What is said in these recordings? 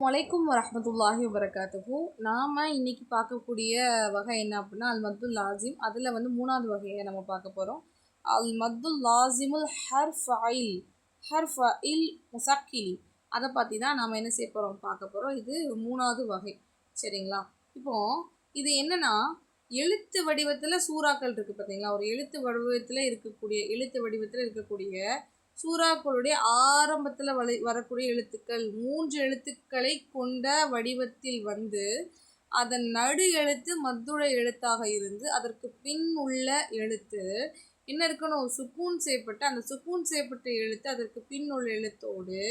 வலைக்கும் வரஹ்மத்துல்லாஹி வபரகாத்துஹு. நாம் இன்றைக்கி பார்க்கக்கூடிய வகை என்ன அப்படின்னா அல் மத்துல் லாசிம். அதில் மூணாவது வகையை நம்ம பார்க்க போகிறோம். அல் மத்துல் லாசிமுல் ஹர்ஃபஇல் முசக்கிலி. அதை பற்றி தான் நாம் என்ன செய்ய போகிறோம் பார்க்க போகிறோம். இது மூணாவது வகை. சரிங்களா? இப்போது இது என்னென்னா, எழுத்து வடிவத்தில் சூறாக்கள் இருக்குது பார்த்தீங்களா. ஒரு எழுத்து வடிவத்தில் இருக்கக்கூடிய சூறாக்களுடைய ஆரம்பத்தில் வரக்கூடிய எழுத்துக்கள் 3 எழுத்துக்களை கொண்ட வடிவத்தில் அதன் நடு எழுத்து மத்துடைய எழுத்தாக இருந்து அதற்கு பின் உள்ள எழுத்து என்ன இருக்கணும், சுக்கூன் செய்யப்பட்ட அந்த சுக்கூன் செய்யப்பட்ட எழுத்து அதற்கு பின் உள்ள எழுத்தோடு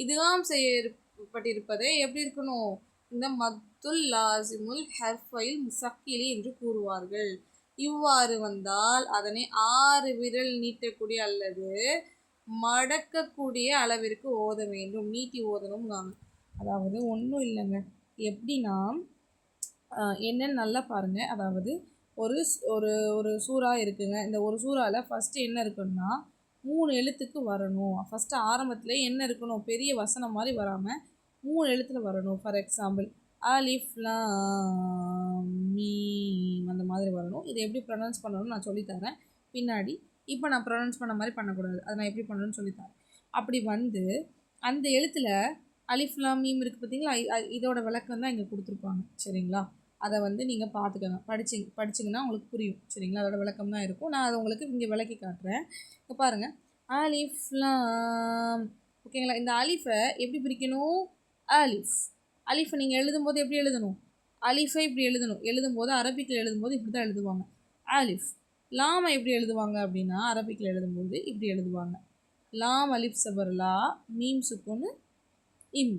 இதுதான் செய்யப்பட்டிருப்பதை எப்படி இருக்கணும், இந்த மத்துல் லாசிமுல் ஹர்ஃபைல் முசக்கிலி என்று கூறுவார்கள். இவ்வாறு வந்தால் அதனை 6 விரல் நீட்டக்கூடிய அல்லது மடக்கக்கூடிய அளவிற்கு ஓத வேண்டும். நீட்டி ஓதணும். அதாவது ஒன்றும் இல்லைங்க, எப்படின்னா என்னன்னு நல்லா பாருங்கள். அதாவது ஒரு ஒரு ஒரு சூறா இருக்குங்க. இந்த ஒரு சூறாவில் ஃபஸ்ட்டு என்ன இருக்குன்னா 3 எழுத்துக்கு வரணும். ஃபஸ்ட்டு ஆரம்பத்தில் என்ன இருக்கணும், பெரிய வசனம் மாதிரி வராமல் 3 எழுத்தில் வரணும். ஃபார் எக்ஸாம்பிள் அலிஃப் லாம் மீம் அந்த மாதிரி வரணும். இதை எப்படி ப்ரொனவுன்ஸ் பண்ணணும்னு நான் சொல்லித்தரேன் பின்னாடி. இப்போ நான் ப்ரொனவுன்ஸ் பண்ண மாதிரி பண்ணக்கூடாது. அதை நான் எப்படி பண்ணணும்னு சொல்லித்தரேன். அப்படி அந்த எழுத்தில் அலிஃப் லாம் மீம் இருக்குது பார்த்தீங்களா, இதோட விளக்கம் தான் இங்கே கொடுத்துருப்பாங்க. சரிங்களா? அதை நீங்கள் பார்த்துக்கோங்க. படிச்சிங்கன்னா உங்களுக்கு புரியும். சரிங்களா? அதோட விளக்கம் தான் இருக்கும். நான் அதை உங்களுக்கு இங்கே விளக்கி காட்டுறேன். இப்போ பாருங்கள், அலிஃப் லாம். ஓகேங்களா? இந்த அலிஃபை எப்படி பிரிக்கணும், அலிஃபை நீங்கள் எழுதும்போது எப்படி எழுதணும், அலிஃபை இப்படி எழுதும்போது அரபிக்கில் எழுதும்போது இப்படி தான் எழுதுவாங்க. அலிஃப். லாமை எப்படி எழுதுவாங்க அப்படின்னா அரபிக்கில் எழுதும்போது இப்படி எழுதுவாங்க. லாம் அலிஃப் சபர் லா, மீம் சுக்குன்னு இம்,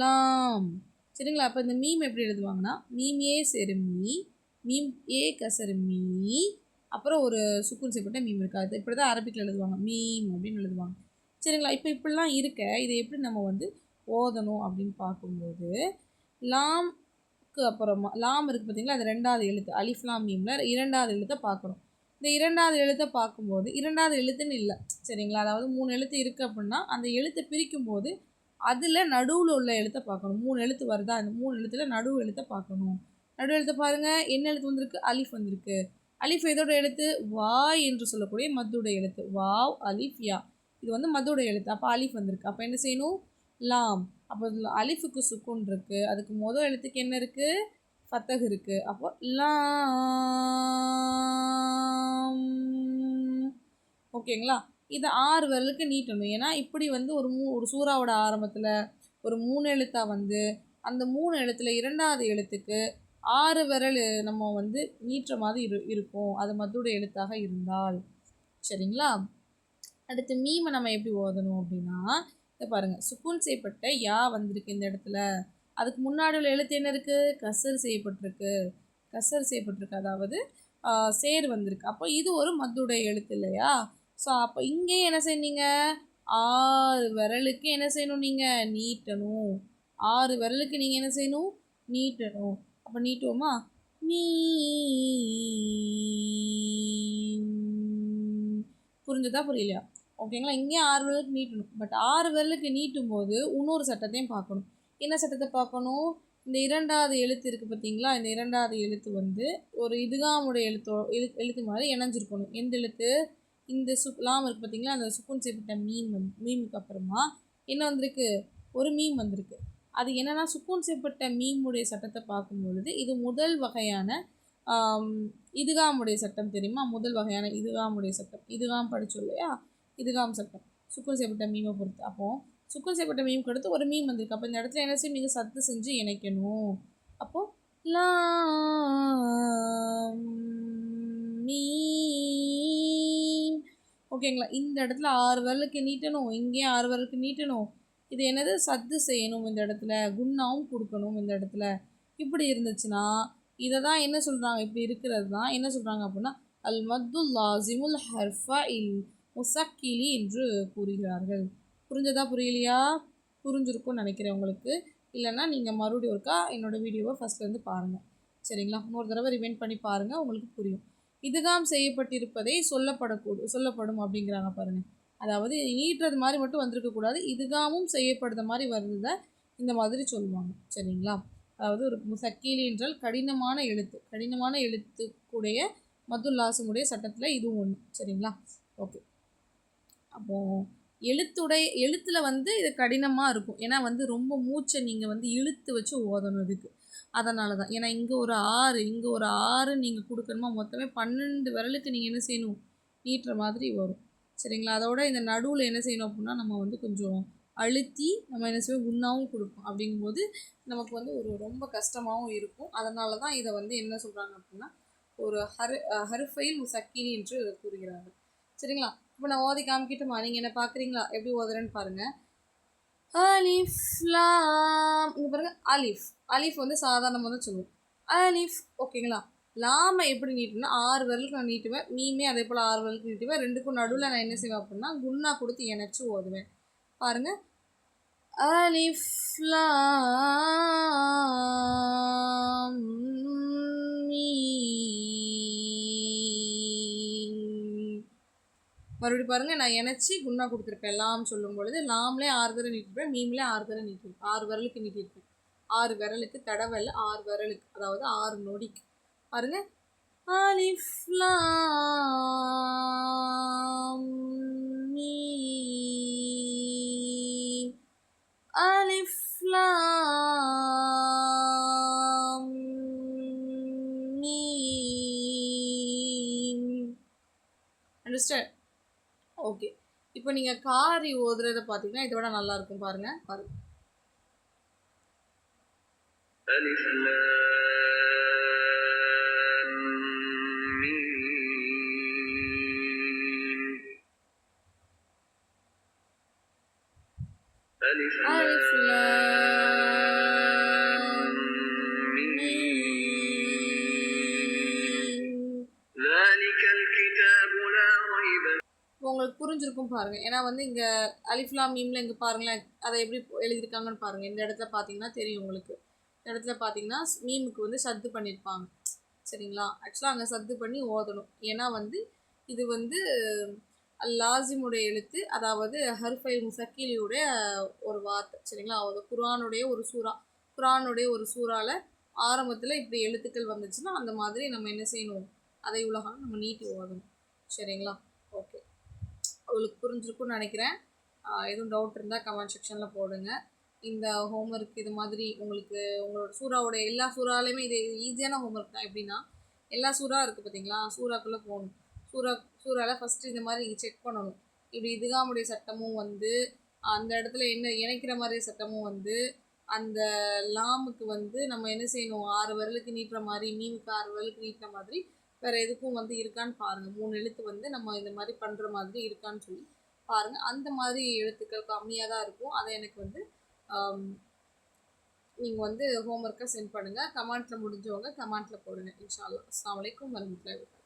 லாம். சரிங்களா? அப்போ இந்த மீம் எப்படி எழுதுவாங்கன்னா மீம் ஏ செருமி, மீம் ஏ கசருமி, அப்புறம் ஒரு சுக்குன் செய்யப்பட்ட மீம் இருக்காது. இப்படி தான் அரபிக்கில் எழுதுவாங்க, மீம் அப்படின்னு எழுதுவாங்க. சரிங்களா? இப்போ இப்படிலாம் இருக்க இதை எப்படி நம்ம ஓதணும் அப்படின்னு பார்க்கும்போது, லாம்க்கு அப்புறமா லாம் இருக்குது பார்த்தீங்களா, அது 2வது எழுத்து. அலிஃப் லாம் மீமில் 2வது எழுத்தை பார்க்குறோம். இந்த 2வது எழுத்தை பார்க்கும்போது 2வது எழுத்துன்னு இல்லை. சரிங்களா? அதாவது 3 எழுத்து இருக்குது அப்படின்னா அந்த எழுத்தை பிரிக்கும்போது அதில் நடுவில் உள்ள எழுத்தை பார்க்கணும். 3 எழுத்து வருதா, அந்த 3 எழுத்தில் நடுவு எழுத்தை பார்க்கணும். நடுவு எழுத்தை பாருங்கள், என்ன எழுத்து வந்திருக்கு, அலிஃப் வந்திருக்கு. அலிஃப் எதோட எழுத்து, வாய் என்று சொல்லக்கூடிய மத்துடைய எழுத்து. வாவ் அலிஃப் யா, இது மத்துடைய எழுத்து. அப்போ அலிஃப் வந்திருக்கு. அப்போ என்ன செய்யணும், லாம். அப்போ அலிஃபுக்கு சுக்குன் இருக்குது. அதுக்கு முதல் எழுத்துக்கு என்ன இருக்குது, ஃபத்தஹ் இருக்குது. அப்போ லாம். ஓகேங்களா? இதை 6 விரலுக்கு நீட்டணும். ஏன்னா இப்படி ஒரு சூறாவோட ஆரம்பத்தில் ஒரு 3 எழுத்தாக அந்த 3 எழுத்தில் 2வது எழுத்துக்கு 6 விரல் நம்ம நீட்டுற மாதிரி இருக்கும், அது மத்துடைய எழுத்தாக இருந்தால். சரிங்களா? அடுத்து மீமை நம்ம எப்படி ஓதணும் அப்படின்னா, இதை பாருங்கள், சுக்கூன் செய்யப்பட்ட யா வந்திருக்கு இந்த இடத்துல. அதுக்கு முன்னாடி உள்ள எழுத்து என்ன இருக்குது, கசர் செய்யப்பட்டிருக்கு. அதாவது சேர் வந்திருக்கு. அப்போ இது ஒரு மத்துடைய எழுத்து இல்லையா? ஸோ அப்போ இங்கேயும் என்ன செய்யணுங்க, 6 விரலுக்கு என்ன செய்யணும், நீங்கள் நீட்டணும். 6 விரலுக்கு நீங்கள் என்ன செய்யணும், நீட்டணும். அப்போ நீட்டுவோமா, மீ. புரிஞ்சதா புரியலையா? ஓகேங்களா? இங்கேயும் 6 விரலுக்கு நீட்டணும். பட் 6 விரலுக்கு நீட்டும் போது இன்னொரு சட்டத்தையும் பார்க்கணும். என்ன சட்டத்தை பார்க்கணும், இந்த 2வது எழுத்து இருக்குது பார்த்தீங்களா, இந்த 2வது எழுத்து ஒரு இதுகாமுடைய எழுத்து மாதிரி இணைஞ்சிருக்கணும். எந்த எழுத்து, இந்த லாம் இருக்குது பார்த்தீங்களா, அந்த சுக்குன் செய்யப்பட்ட மீமுக்கு அப்புறமா என்ன வந்திருக்கு, ஒரு மீம் வந்திருக்கு. அது என்னென்னா சுக்குன் செய்யப்பட்ட மீமுடைய சட்டத்தை பார்க்கும்பொழுது இது முதல் வகையான இதுகாமுடைய சட்டம் தெரியுமா, முதல் வகையான இதுகாமுடைய சட்டம். இதுகாம் படித்தோம் இல்லையா, இதுகாம் சட்டம் சுக்குன் செய்யப்பட்ட மீமை பொறுத்து. அப்போது சுக்குன் செய்யப்பட்ட மீமுக்கு அடுத்து ஒரு மீம் வந்திருக்கு. அப்போ இந்த இடத்துல என்ன செய்யும், நீங்கள் சத்து செஞ்சு இணைக்கணும். அப்போது லாம் மீம். ஓகேங்களா? இந்த இடத்துல 6 விரலுக்கு நீட்டணும், இங்கேயும் 6 விரலுக்கு நீட்டணும். இது என்னது, சத்து செய்யணும். இந்த இடத்துல குன்னாவும் கொடுக்கணும். இந்த இடத்துல இப்படி இருந்துச்சுன்னா இதை தான் என்ன சொல்கிறாங்க, இப்படி இருக்கிறது தான் என்ன சொல்கிறாங்க அப்படின்னா அல் மத்துல் லாசிமுல் ஹர்ஃபஇல் முசக்கிலி என்று கூறுகிறார்கள். புரிஞ்சதா புரியலையா? புரிஞ்சிருக்கும்னு நினைக்கிறேன் உங்களுக்கு. இல்லைன்னா நீங்கள் மறுபடியும் ஒருக்கா என்னோடய வீடியோவை ஃபஸ்ட்லேருந்து பாருங்கள். சரிங்களா? இன்னொரு தடவை ரிவைண்ட் பண்ணி பாருங்கள், உங்களுக்கு புரியும். இதுகாம் செய்யப்பட்டிருப்பதை சொல்லப்படும் அப்படிங்கிறாங்க பாருங்கள். அதாவது நீட்டுறது மாதிரி மட்டும் வந்திருக்கக்கூடாது, இதுகாமும் செய்யப்படுற மாதிரி வருது இந்த மாதிரி சொல்லுவாங்க. சரிங்களா? அதாவது ஒரு முசக்கீலி என்றால் கடினமான எழுத்துக்குடைய மதுல்லாசமுடைய சட்டத்தில் இதுவும் ஒன்று. சரிங்களா? ஓகே. அப்போது எழுத்தில் வந்து இது கடினமாக இருக்கும். ஏன்னா வந்து ரொம்ப மூச்சை நீங்கள் வந்து இழுத்து வச்சு ஓதணும் இதுக்கு. அதனால தான். ஏன்னா இங்கே ஒரு 6 நீங்கள் கொடுக்கணுமா, மொத்தமே 12 விரலுக்கு நீங்கள் என்ன செய்யணும், நீட்டுற மாதிரி வரும். சரிங்களா? அதோட இந்த நடுவில் என்ன செய்யணும் அப்படின்னா, நம்ம வந்து கொஞ்சம் அழுத்தி நம்ம என்ன செய்வோம், குன்னாவும் கொடுப்போம். அப்படிங்கும்போது நமக்கு வந்து ஒரு ரொம்ப கஷ்டமாகவும் இருக்கும். அதனால தான் இதை வந்து என்ன சொல்கிறாங்க அப்படின்னா, ஒரு ஹருஃபைல் முசக்கீலி என்று கூறுகிறார்கள். சரிங்களா? இப்போ நான் ஓதி காமிக்கிட்டுமா, நீங்கள் என்ன பார்க்குறீங்களா எப்படி ஓதுறேன்னு பாருங்கள். அலிஃப் லாம், இங்கே பாருங்கள், அலிஃப் வந்து சாதாரணமாக தான் சொல்லுவோம். அலிஃப், ஓகேங்களா? லாமை எப்படி நீட்டுனா 6 விரலுக்கு நான் நீட்டுவேன். மீமே அதே போல் 6 விரலுக்கு நீட்டுவேன். ரெண்டுக்கும் நடுவில் நான் என்ன செய்வேன் அப்படின்னா குன்னா கொடுத்து இணைச்சி ஓதுவேன். பாருங்கள். அலிஃப் லாம் மறுபடியும் பாருங்கள், நான் இணைச்சி குன்னா கொடுத்துருப்பேன். லாம் சொல்லும் பொழுது லாம்லேயே 6 தடவை நீட்டிருப்பேன், மீம்லேயே 6 தடவை நீட்டிருப்பேன். 6 விரலுக்கு நீட்டிருப்பேன். 6 விரலுக்கு தடவை 6 விரலுக்கு, அதாவது 6 நொடிக்கு. பாருங்கள். அலிஃப் லாம் மீம், அலிஃப் லாம் மீம். அண்டர்ஸ்டாண்ட்? ஓகே. இப்போ நீங்கள் காரி ஓதுறதை பார்த்தீங்கன்னா இதோட நல்லா இருக்கும். பாருங்க. அலிஃப் லாம் மீம், அலிஃப் லாம் மீம், ذَلِكَ الْكِتَابُ لَا رَيْبَ. உங்களுக்கு புரிஞ்சிருக்கும் பாருங்கள். ஏன்னா வந்து இங்கே அலிஃப்லாம் மீமில் இங்கே பாருங்களேன், அதை எப்படி எழுதியிருக்காங்கன்னு பாருங்கள். இந்த இடத்துல பார்த்தீங்கன்னா தெரியும் உங்களுக்கு. இந்த இடத்துல பார்த்தீங்கன்னா மீமுக்கு வந்து சத்து பண்ணியிருப்பாங்க. சரிங்களா? ஆக்சுவலாக அங்கே சத்து பண்ணி ஓதணும். ஏன்னா வந்து இது வந்து லாசிமுடைய எழுத்து, அதாவது ஹர்ஃபை முசக்கீலியுடைய ஒரு வார்த்தை. சரிங்களா? அது குரானுடைய ஒரு சூறாவில் ஆரம்பத்தில் இப்படி எழுத்துக்கள் வந்துச்சுன்னா அந்த மாதிரி நம்ம என்ன செய்யணும், அதை உலகம் நம்ம நீட்டி ஓதணும். சரிங்களா? ஓகே. உங்களுக்கு புரிஞ்சிருக்குன்னு நினைக்கிறேன். எதுவும் டவுட் இருந்தால் கமெண்ட் செக்ஷனில் போடுங்க. இந்த ஹோம்ஒர்க் இது மாதிரி உங்களுக்கு உங்களோட சூறாவோடைய எல்லா சூறாலையுமே இது ஈஸியான ஹோம்ஒர்க் தான். எப்படின்னா எல்லா சூறா இருக்குது பார்த்தீங்களா, சூறாக்குள்ளே போகணும். சூறாவில் ஃபஸ்ட்டு இந்த மாதிரி நீங்கள் செக் பண்ணணும். இப்படி இதுகாமுடைய சட்டமும் வந்து அந்த இடத்துல என்ன இணைக்கிற மாதிரி சட்டமும் வந்து அந்த லாமுக்கு வந்து நம்ம என்ன செய்யணும், 6 விரலுக்கு நீட்டுற மாதிரி, மீமுக்கு 6 விரலுக்கு நீட்டுற மாதிரி வேறு எதுக்கும் வந்து இருக்கான்னு பாருங்கள். 3 எழுத்து வந்து நம்ம இந்த மாதிரி பண்ணுற மாதிரி இருக்கான்னு சொல்லி பாருங்கள். அந்த மாதிரி எழுத்துக்கள் கம்மியாக தான் இருக்கும். அதை எனக்கு வந்து நீங்கள் வந்து ஹோம்ஒர்க்கை சென்ட் பண்ணுங்கள். கமெண்ட்டில் முடிஞ்சவங்க கமெண்ட்டில் போடுங்க. இன்ஷா அல்லாஹ். அஸ்ஸலாமு அலைக்கும் வரஹ்மத்துல்லாஹி வபரகாத்துஹு.